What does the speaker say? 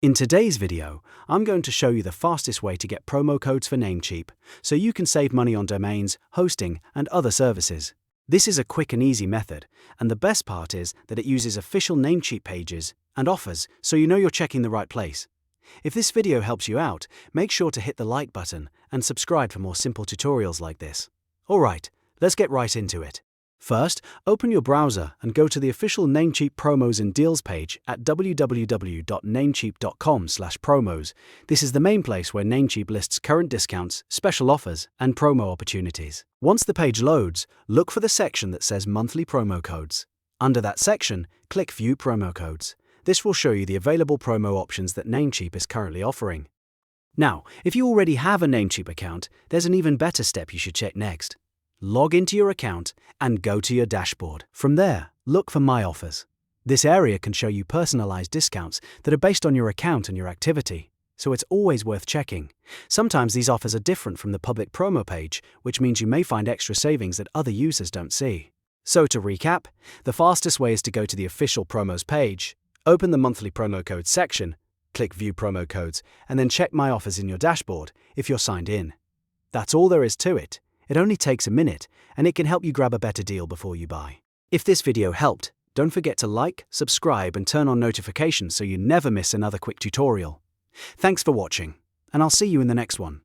In today's video, I'm going to show you the fastest way to get promo codes for Namecheap, so you can save money on domains, hosting, and other services. This is a quick and easy method, and the best part is that it uses official Namecheap pages and offers, so you know you're checking the right place. If this video helps you out, make sure to hit the like button and subscribe for more simple tutorials like this. Alright, let's get right into it. First, open your browser and go to the official Namecheap Promos and Deals page at www.namecheap.com/promos. This is the main place where Namecheap lists current discounts, special offers, and promo opportunities. Once the page loads, look for the section that says Monthly Promo Codes. Under that section, click View Promo Codes. This will show you the available promo options that Namecheap is currently offering. Now, if you already have a Namecheap account, there's an even better step you should check next. Log into your account and go to your dashboard. From there, look for My Offers. This area can show you personalized discounts that are based on your account and your activity, so it's always worth checking. Sometimes these offers are different from the public promo page, which means you may find extra savings that other users don't see. So to recap, the fastest way is to go to the official promos page, open the monthly promo codes section, click View Promo Codes, and then check My Offers in your dashboard if you're signed in. That's all there is to it. It only takes a minute, and it can help you grab a better deal before you buy. If this video helped, don't forget to like, subscribe, and turn on notifications so you never miss another quick tutorial. Thanks for watching, and I'll see you in the next one.